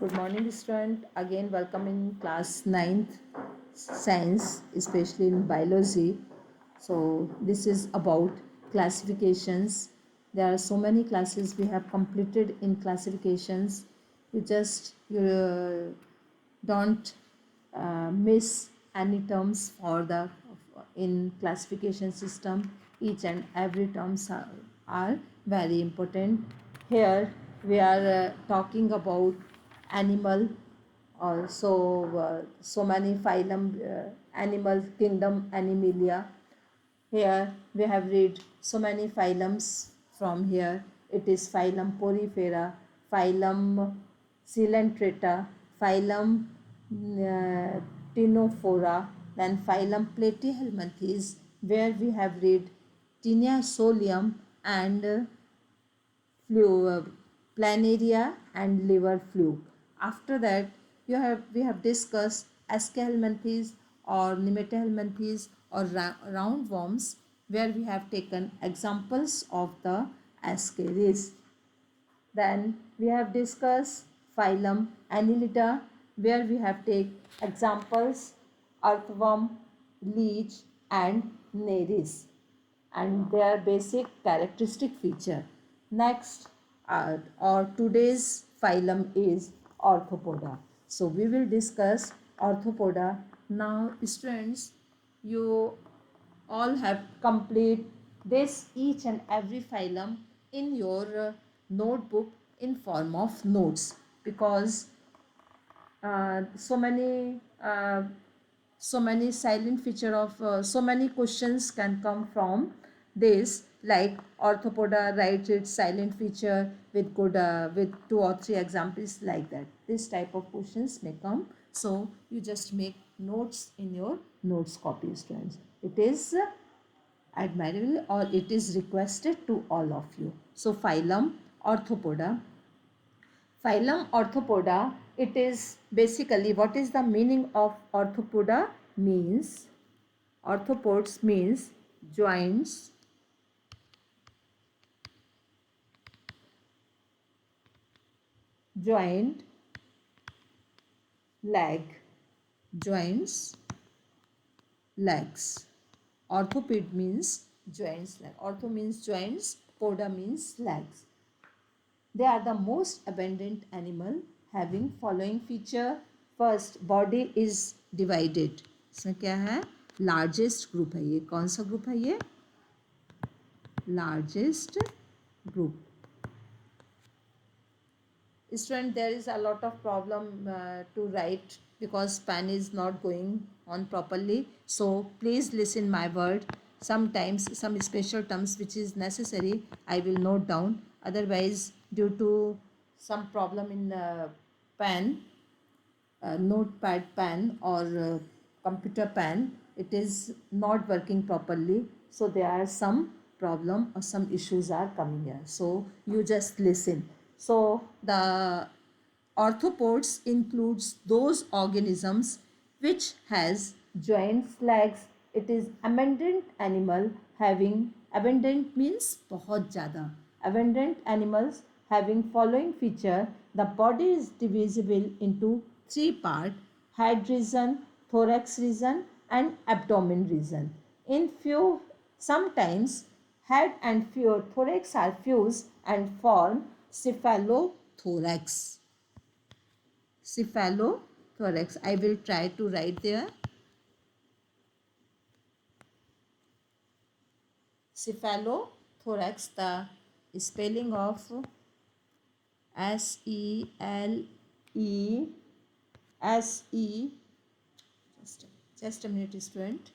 Good morning, student. Again, welcome in class 9th science, especially in biology. So, this is about classifications. There are so many classes we have completed in classifications. You don't miss any terms for the in classification system. Each and every terms are very important. Here we are talking about animal, also so many phylum, animal kingdom Animalia. Here we have read so many phylums from here. It is phylum Porifera, phylum Coelenterata, phylum Ctenophora, then phylum Platyhelminthes, where we have read Tinea solium and planaria and liver fluke. After that, we have discussed Aschelminthes or Nemathelminthes or roundworms, where we have taken examples of the Ascaris. Then we have discussed phylum Annelida, where we have take examples earthworm, leech and Nereis and their basic characteristic feature. Next, or today's phylum is Arthropoda. So we will discuss Arthropoda. Now, students, you all have complete this each and every phylum in your notebook in form of notes, because so many silent feature of so many questions can come from this, like Orthopoda writes its silent feature with good with 2 or 3 examples, like that this type of questions may come. So you just make notes in your notes copy, students. It is admirable, or it is requested to all of you. So phylum Orthopoda. Phylum Arthropoda, it is basically, what is the meaning of Arthropoda? Means, arthropods means joints, joint, leg, joints, legs. Orthoped means joints, leg. Ortho means joints, poda means legs. They are the most abundant animal having following feature. First, body is divided. इसमें क्या है? Largest group है ये. कौन सा group है ये? Largest group. Student, there is a lot of problem to write because pen is not going on properly. So please listen my word. Sometimes some special terms which is necessary I will note down. Otherwise, due to some problem in pen, notepad pen or computer pen, it is not working properly. So there are some problem or some issues are coming here. So you just listen. So the arthropods includes those organisms which has joints, legs. It is abundant animal having, abundant means बहुत ज़्यादा. Abundant animals having following feature. The body is divisible into 3 parts: head region, thorax region and abdomen region. In few, sometimes head and thorax are fused and form cephalothorax. Cephalothorax. I will try to write there. Cephalothorax, the spelling of SELE. Just a minute, student.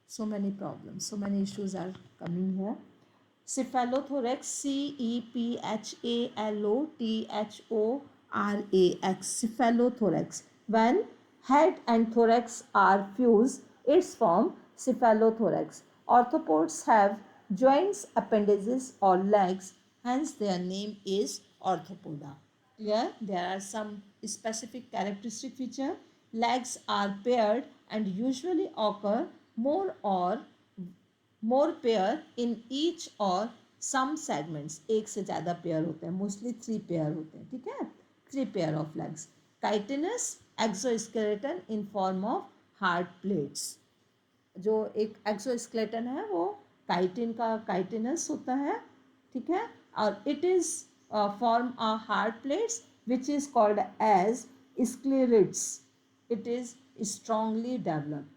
So many problems, so many issues are coming here. Cephalothorax, CEPHALOTHORAX, cephalothorax. When head and thorax are fused, it's formed cephalothorax. Arthropods have joints, appendages or legs, hence their name is Arthropoda. Here there are some specific characteristic feature. Legs are paired and usually occur more pair in each or some segments, एक से ज़्यादा pair होते हैं, mostly 3 pair होते हैं, ठीक है, 3 pair of legs. Chitinous exoskeleton in form of hard plates. जो एक एक्सोस्केलेटन है वो काइटिन का काइटिनस होता है, ठीक है, और it is form a hard plates which is called as sclereids. It is strongly developed.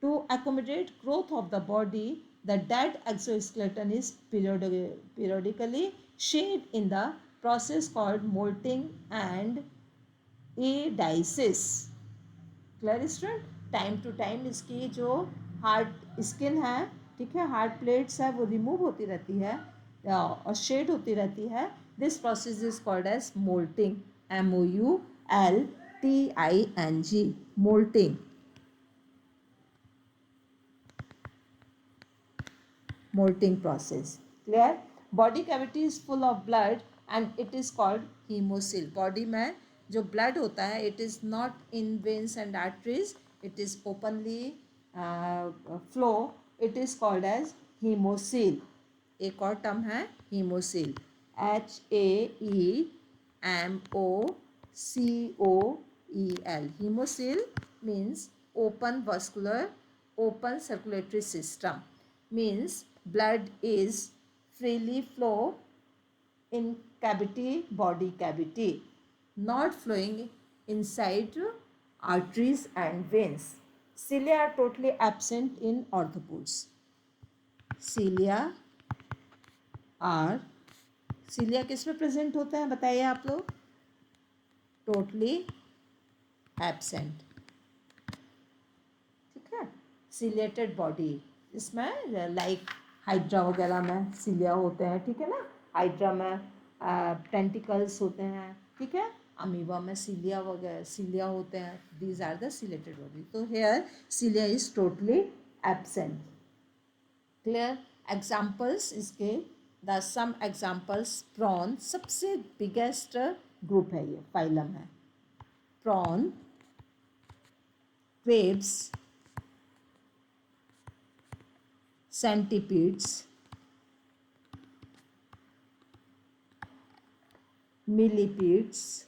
To accommodate growth of the body, the dead exoskeleton is periodically shed in the process called molting and adiasis. Clear student. Time to time इसकी जो hard skin है, ठीक है, hard plates है, वो remove होती रहती है और शेड होती रहती है. This process is called as molting. MOULTING. Molting. Molting process. Clear? Body cavity is full of blood and it is called hemocoel. Body में जो blood होता है, it is not in veins and arteries, it is openly flow. It is called as hemocoel. एक और term है hemocoel. HAEMOCOEL. Hemocoel means open vascular, open circulatory system. Means blood is freely flow in cavity, body cavity, not flowing inside arteries and veins. Cilia are totally absent in orthopods. Cilia किस में present होते हैं बताइए आप लोग. Totally absent, ठीक है. Chelated body, इसमें लाइक हाइड्रा वगैरह में सिलिया होते हैं, ठीक है ना. हाइड्रा में टेंटिकल्स होते हैं, ठीक है. अमीबा में सिलिया वगैरह सिलिया होते हैं. These are the ciliated body. तो hair cilia is totally absent. Clear. Examples इसके द सम एग्जाम्पल्स. प्रॉन सबसे बिगेस्ट ग्रुप है, ये फाइलम है. Prawn, crabs, centipedes, millipedes,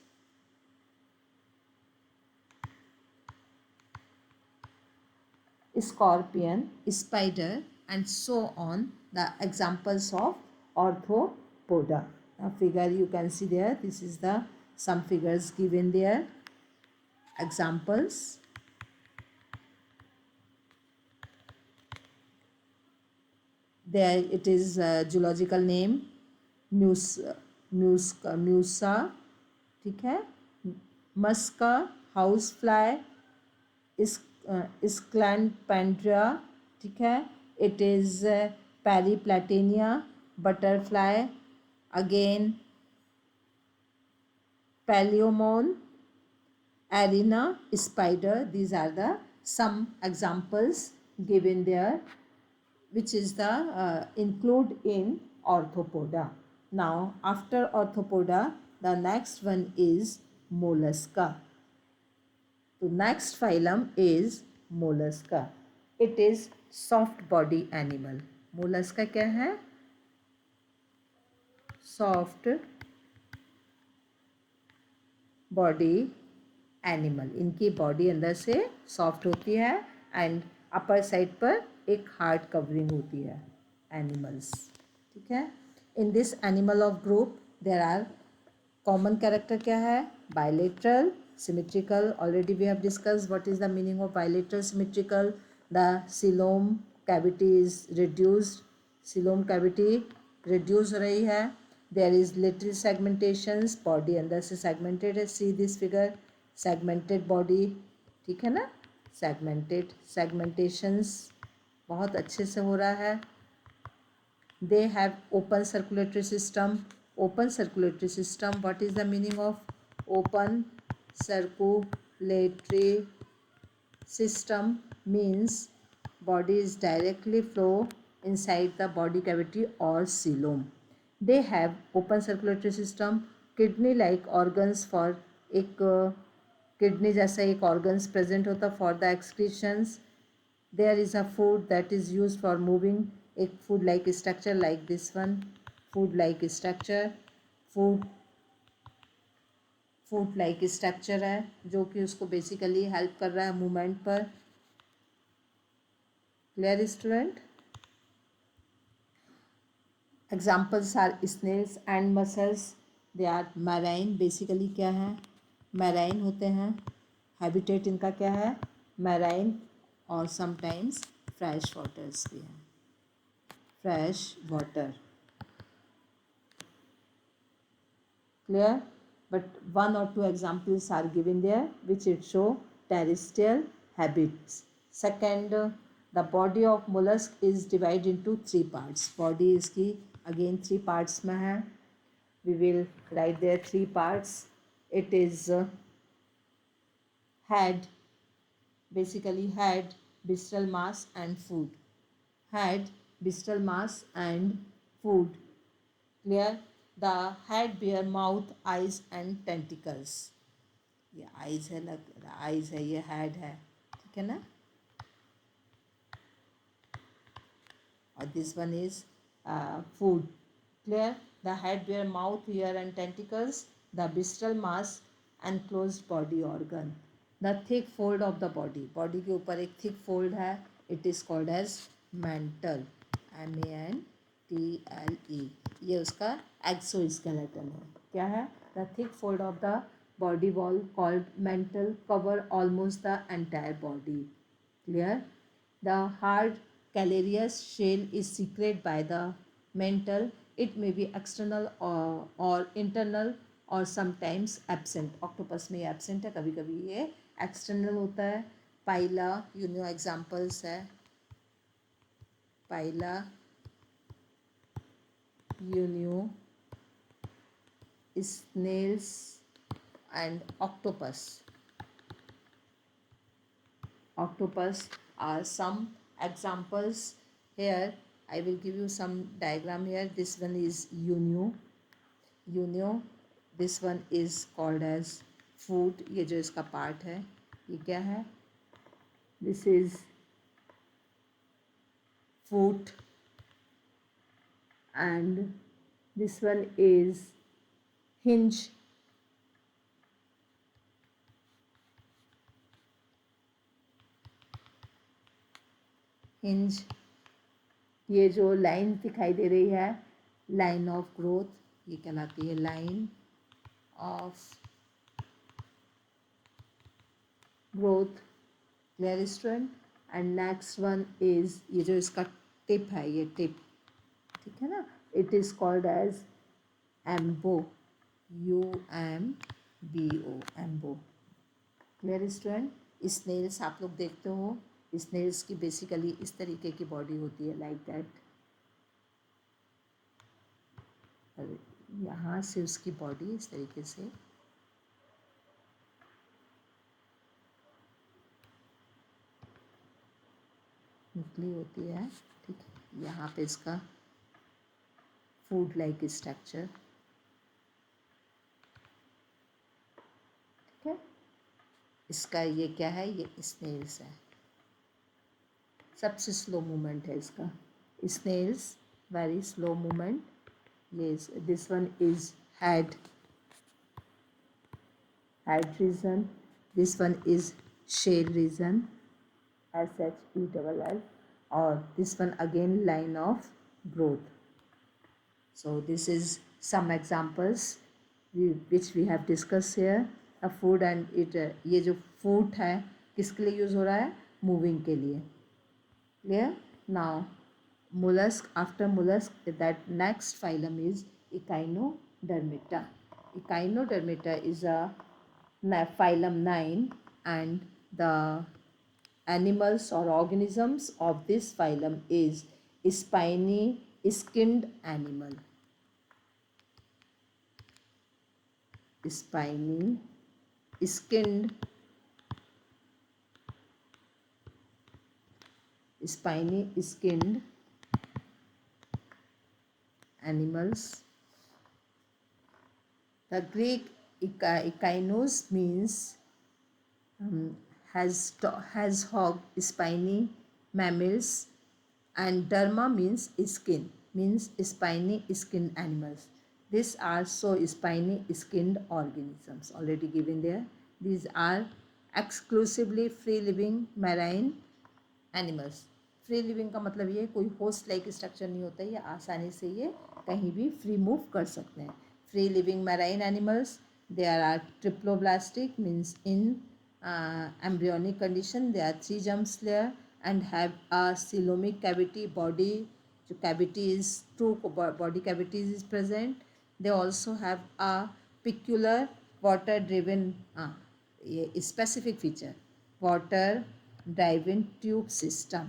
scorpion, spider, and so on, the examples of arthropoda. Now figure you can see there, this is the some figures given there, examples. There it is zoological name Musca, ठीक है. Musca, house fly, Scolopendra, ठीक है. It is Periplaneta, butterfly. Again Palaemon, Aranea, spider. These are the some examples given there, which is the include in arthropoda. Now after arthropoda, the next one is mollusca. The next phylum is mollusca. It is soft body animal. mollusca क्या है? soft body animal. इनकी body अंदर से soft होती है and upper side पर एक hard covering होती है. एनिमल्स, ठीक है. In this animal of group there are common character क्या है? Bilateral, symmetrical. Already we have discuss what is the meaning of bilateral, symmetrical. The coelom cavity is reduced. Coelom cavity reduce हो रही है. There is little segmentations. Body अंदर से segmented है. See this figure, segmented body, ठीक है ना. सेगमेंटेशंस बहुत अच्छे से हो रहा है. They have open circulatory system. Open circulatory system, what is the meaning of open circulatory system? means body is directly flow inside the body cavity or coelom. They have open circulatory system. Kidney like organs for एक kidney जैसा एक organs present होता for the excretions. There is a food that is used for moving, एक food like structure like this one. Food like structure, food food like structure है जो कि उसको basically help कर रहा है मूवमेंट पर। Clear student? Examples are snails and mussels, they are marine, basically क्या है, मैराइन होते हैं, हैबिटेट इनका क्या है, मैराइन, और समटाइम्स फ्रेश वाटर्स भी हैं, fresh water. Clear? But one or two examples are given there which it show terrestrial habits. Second, the body of mollusk is divided into three parts. Body इसकी again three parts में है. We will write there three parts. It is head, basically head, visceral mass and food. Head, visceral mass and food. Clear? The head bear mouth, eyes and tentacles. ये eyes है, लग eyes है, ये head है, ठीक है ना? और this one is food. Clear? The head bear mouth, ear and tentacles. The visceral mass and closed body organ. The thick fold of the body. Body के ऊपर एक thick fold है. It is called as mantle. MANTLE. ये उसका exoskeleton है. क्या है? The thick fold of the body wall called mantle cover almost the entire body. Clear? The hard calcareous shell is secreted by the mantle. It may be external or internal और sometimes absent. Octopus में ये absent है, कभी कभी ये external होता है. पाइला, you know examples है, पाइला, you know snails and octopus. Octopus are some examples. Here I will give you some diagram here. This one is Unio. This one is called as food. ये जो इसका part है, ये क्या है? This is foot, and this one is hinge. Hinge, ये जो line दिखाई दे रही है, लाइन ऑफ ग्रोथ, ये कहलाती है line of growth. Clear student? And next one is ये जो इसका टिप है, ये टिप, ठीक है ना, it is called as umbo, UMBO, umbo. Clear student? Snails आप लोग देखते हो, स्नेल्स की बेसिकली इस तरीके की बॉडी होती है, लाइक दैट. यहाँ से उसकी बॉडी इस तरीके से निकली होती है, ठीक है. यहाँ पे इसका फूड लाइक स्ट्रक्चर, ठीक है. इसका ये क्या है, ये स्नेल्स है. सबसे स्लो मूवमेंट है इसका, snails, very slow movement. Yes, this one is head region. This one is shell region, SHELL, or this one again line of growth. So this is some examples which we have discussed here. A food and it ये जो food है किसके लिए use हो रहा है? Moving के लिए. Clear? Now mollusk, after mollusk, that next phylum is Echinodermata. Echinodermata is a phylum 9, and the animals or organisms of this phylum is spiny skinned animal. Spiny skinned animals. The Greek echeinos means has hog, spiny mammals, and derma means skin. means spiny skinned animals. These are so spiny skinned organisms already given there. These are exclusively free living marine animals. Free living का मतलब ये कोई host like structure नहीं होता है, ये आसानी से ये कहीं भी फ्री मूव कर सकते हैं. Free living marine animals, they are triploblastic means in embryonic condition, they are 3 germs layer and have a coelomic cavity body, जो cavity is two body cavities is present. They also have a peculiar water driven, ये specific feature, water driven tube system.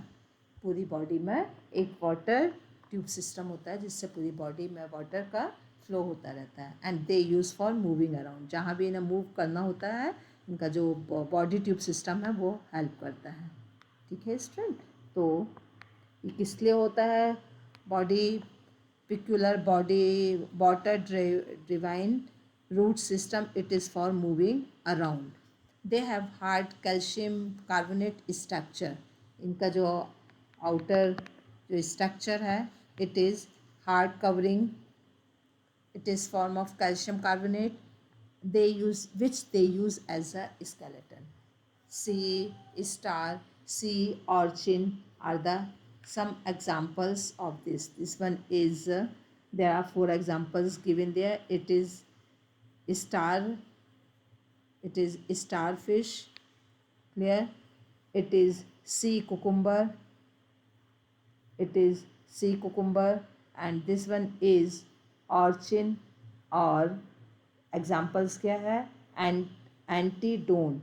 पूरी body में एक water tube system होता है जिससे पूरी body में वाटर का फ्लो होता रहता है. And they use for moving around, जहाँ भी इन्हें मूव करना होता है इनका जो बॉडी ट्यूब सिस्टम है वो हेल्प करता है. ठीक है स्टूडेंट, तो ये किस लिए होता है? Body peculiar body water driven root system, it is for moving around. They have hard calcium carbonate structure. इनका जो आउटर जो स्ट्रक्चर है it is hard covering, it is form of calcium carbonate. they use which they use as a skeleton. Sea star, sea urchin are the some examples of this. This one is there are 4 examples given there. It is star, it is starfish, clear, it is sea cucumber, it is sea cucumber, and this one is urchin. और examples क्या है? Antedon.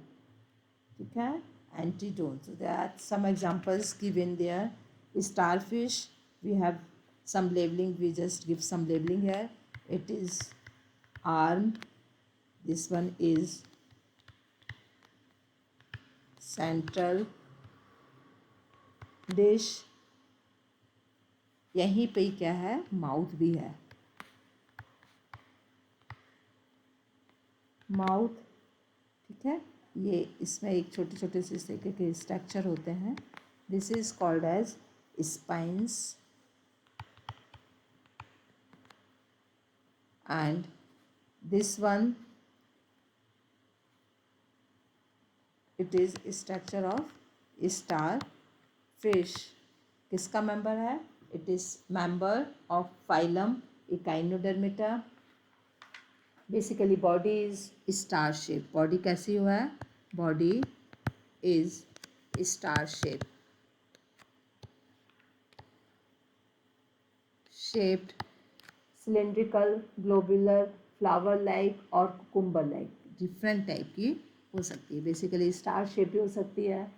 ठीक है, Antedon. So there are some examples given there. Starfish, we have some labeling, we just give some labeling here. It is arm, this one is central dish. यहीं पे क्या है? Mouth भी है, माउथ. ठीक है, ये इसमें एक छोटे छोटे से इस तरीके के स्ट्रक्चर होते हैं. This is called as spines and this one it is structure of star fish. किसका मेंबर है? It is member of phylum Echinodermata. Basically body is star shape. Body कैसी हुआ है? Body is star shape, shaped, cylindrical, globular, flower like और cucumber like. Different type की हो सकती है. बेसिकली स्टार शेप भी हो सकती है,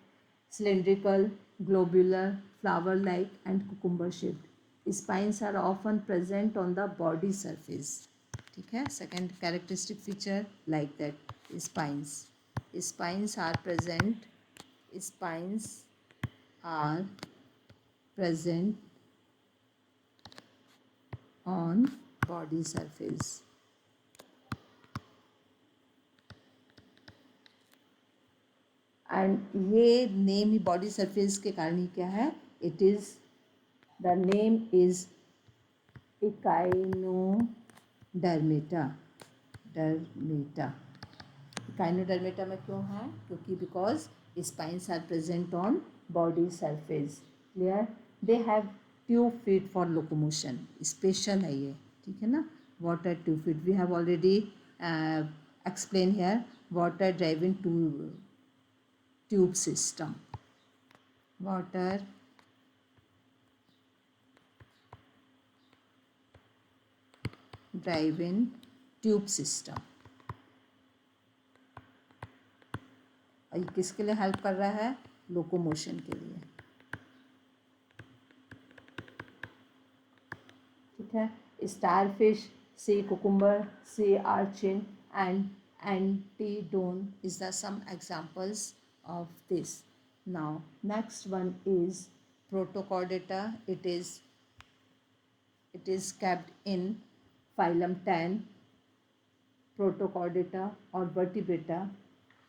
cylindrical, globular, flower like and cucumber shape. Spines are often present on the body surface. ठीक है, second characteristic feature like that spines. Spines are present, spines are present on body surface. And ये name ही body surface के कारण ही क्या है? It is the name is Echinodermata. Dermata. Echinodermata में क्यों है? क्योंकि because spines are present on body surface. Clear? They have tube feet for locomotion. Special है ये. ठीक है ना, water tube feet. We have already explain here water driving tube system. Water driving tube system. और ये किसके लिए help कर रहा है? लोकोमोशन के लिए. ठीक है, starfish, sea cucumber, sea urchin and Antedon is the some examples of this. Now next one is Protochordata. It is kept in phylum 10, Protochordata or vertebrata.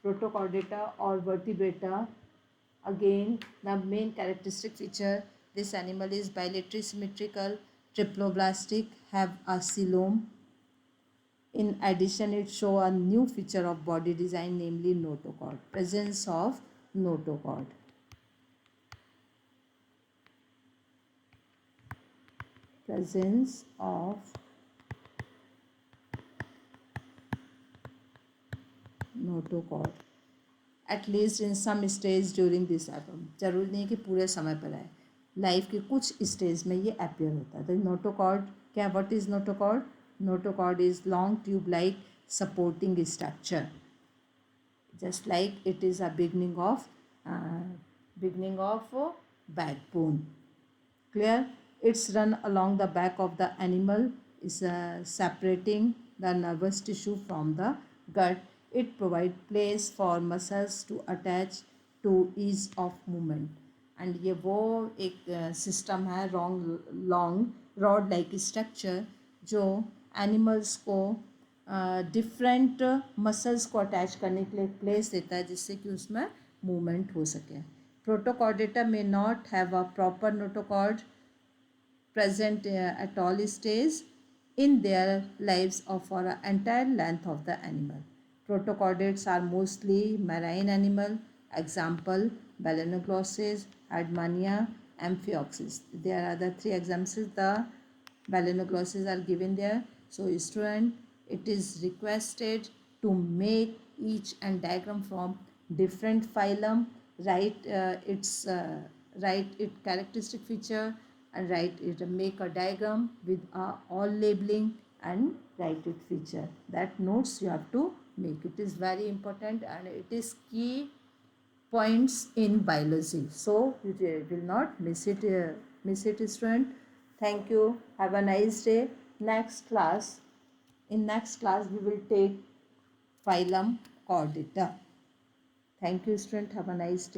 Protochordata or vertebrata, again the main characteristic feature, this animal is bilaterally symmetrical, Triploblastic have a coelom. In addition, it shows a new feature of body design, namely notochord. Presence of notochord. Presence of notochord. At least in some stage during this album. जरूरी नहीं कि पूरे समय पर आए, life के कुछ stage में ये अपियर होता है. तो नोटोकॉर्ड क्या, what is notochord? Notochord is long tube like supporting structure, just like it is a beginning of backbone. Clear? It's run along the back of the animal, is separating the nervous tissue from the gut. It provides place for muscles to attach to ease of movement. And ये वो एक system है long rod like structure जो animals को different muscles को attach करने के लिए प्लेस देता है जिससे कि उसमें मूवमेंट हो सके. Protochordata may not have a proper notochord present at all stages in their lives or for the entire length of the animal. Protochordates are mostly marine animal. Example: Balanoglossus, Admania, Amphioxus. There are the three examples. The Balanoglossus are given there. So student, it is requested to make each and diagram from different phylum, write its characteristic feature, and write it, make a diagram with all labeling and write it feature. That notes you have to make. It is very important and it is key points in biology. So you will not miss it student. Thank you. Have a nice day. Next class. In next class we will take phylum Chordata. Thank you student. Have a nice day.